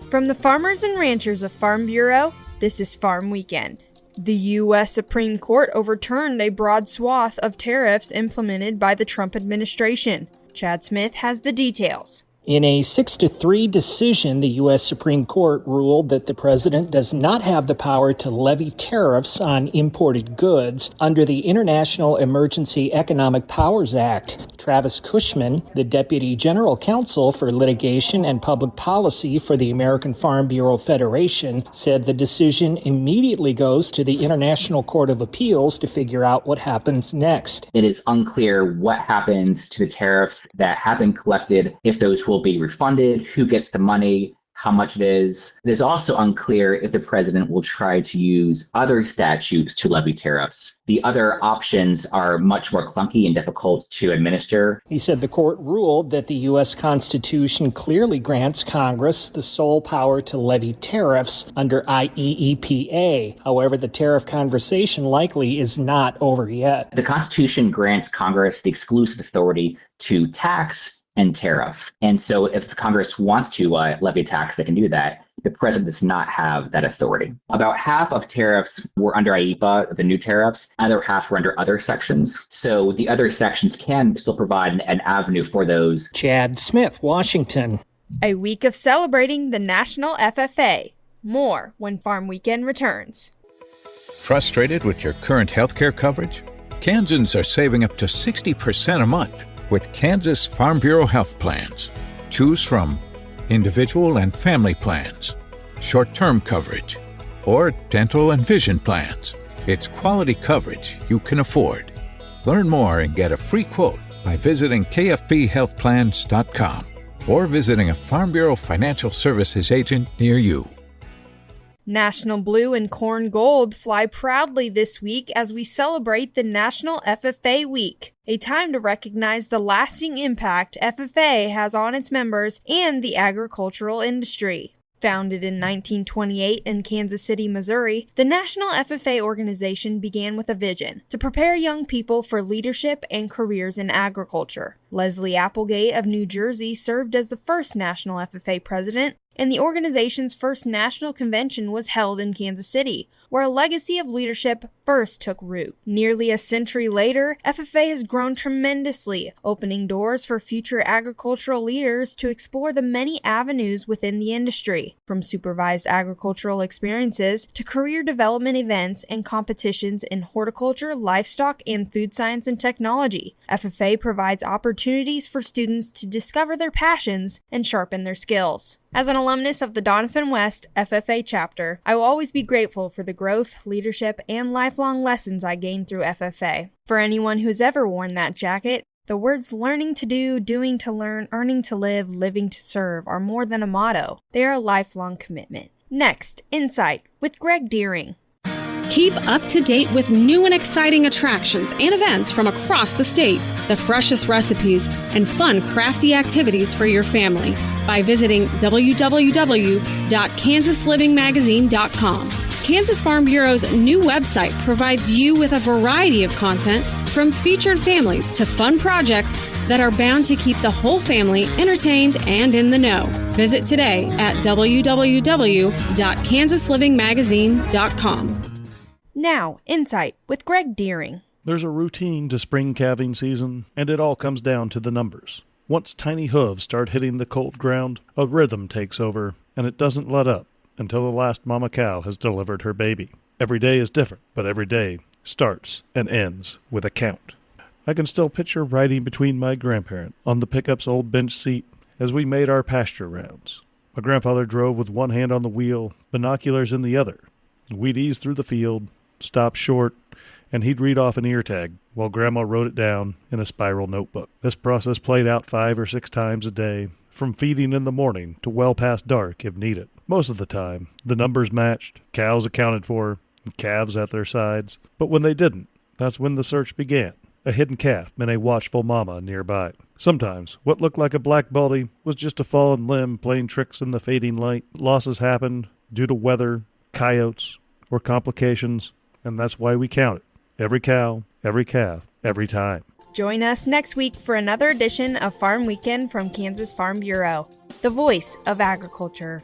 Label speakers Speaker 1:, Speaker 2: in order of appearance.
Speaker 1: From the farmers and ranchers of Farm Bureau, this is Farm Weekend. The U.S. Supreme Court overturned a broad swath of tariffs implemented by the Trump administration. Chad Smith has the details.
Speaker 2: In a 6-3 decision, the U.S. Supreme Court ruled that the president does not have the power to levy tariffs on imported goods under the International Emergency Economic Powers Act. Travis Cushman, the Deputy General Counsel for Litigation and Public Policy for the American Farm Bureau Federation, said the decision immediately goes to the International Court of Appeals to figure out what happens next.
Speaker 3: It is unclear what happens to the tariffs that have been collected, if those will be refunded, who gets the money, how much it is. It is also unclear if the president will try to use other statutes to levy tariffs. The other options are much more clunky and difficult to administer.
Speaker 2: He said the court ruled that the U.S. Constitution clearly grants Congress the sole power to levy tariffs under IEEPA. However, the tariff conversation likely is not over yet.
Speaker 3: The Constitution grants Congress the exclusive authority to tax and tariff. And so if Congress wants to levy a tax, they can do that. The president does not have that authority. About half of tariffs were under IEEPA, the new tariffs. Other half were under other sections. So the other sections can still provide an avenue for those.
Speaker 2: Chad Smith, Washington.
Speaker 1: A week of celebrating the National FFA. More when Farm Weekend returns.
Speaker 4: Frustrated with your current healthcare coverage? Kansans are saving up to 60% a month with Kansas Farm Bureau health plans. Choose from individual and family plans, short-term coverage, or dental and vision plans. It's quality coverage you can afford. Learn more and get a free quote by visiting KFBHealthPlans.com or visiting a Farm Bureau Financial Services agent near you.
Speaker 1: National Blue and Corn Gold fly proudly this week as we celebrate the National FFA Week, a time to recognize the lasting impact FFA has on its members and the agricultural industry. Founded in 1928 in Kansas City, Missouri, the National FFA organization began with a vision to prepare young people for leadership and careers in agriculture. Leslie Applegate of New Jersey served as the first National FFA president, and the organization's first national convention was held in Kansas City, where a legacy of leadership first took root. Nearly a century later, FFA has grown tremendously, opening doors for future agricultural leaders to explore the many avenues within the industry, from supervised agricultural experiences to career development events and competitions in horticulture, livestock, and food science and technology. FFA provides opportunities for students to discover their passions and sharpen their skills. As an alumnus of the Doniphan West FFA chapter, I will always be grateful for the growth, leadership, and lifelong lessons I gained through FFA. For anyone who's ever worn that jacket, the words learning to do, doing to learn, earning to live, living to serve are more than a motto. They are a lifelong commitment. Next, Insight with Greg Deering.
Speaker 5: Keep up to date with new and exciting attractions and events from across the state, the freshest recipes, and fun, crafty activities for your family by visiting www.kansaslivingmagazine.com. Kansas Farm Bureau's new website provides you with a variety of content from featured families to fun projects that are bound to keep the whole family entertained and in the know. Visit today at www.kansaslivingmagazine.com.
Speaker 1: Now, Insight with Greg Deering.
Speaker 6: There's a routine to spring calving season, and it all comes down to the numbers. Once tiny hooves start hitting the cold ground, a rhythm takes over, and it doesn't let up until the last mama cow has delivered her baby. Every day is different, but every day starts and ends with a count. I can still picture riding between my grandparent on the pickup's old bench seat as we made our pasture rounds. My grandfather drove with one hand on the wheel, binoculars in the other. We'd ease through the field, stop short, and he'd read off an ear tag while Grandma wrote it down in a spiral notebook. This process played out 5 or 6 times a day, from feeding in the morning to well past dark if needed. Most of the time, the numbers matched, cows accounted for, and calves at their sides. But when they didn't, that's when the search began. A hidden calf meant a watchful mama nearby. Sometimes, what looked like a black baldy was just a fallen limb playing tricks in the fading light. Losses happened due to weather, coyotes, or complications, and that's why we count it. Every cow, every calf, every time.
Speaker 1: Join us next week for another edition of Farm Weekend from Kansas Farm Bureau, the voice of agriculture.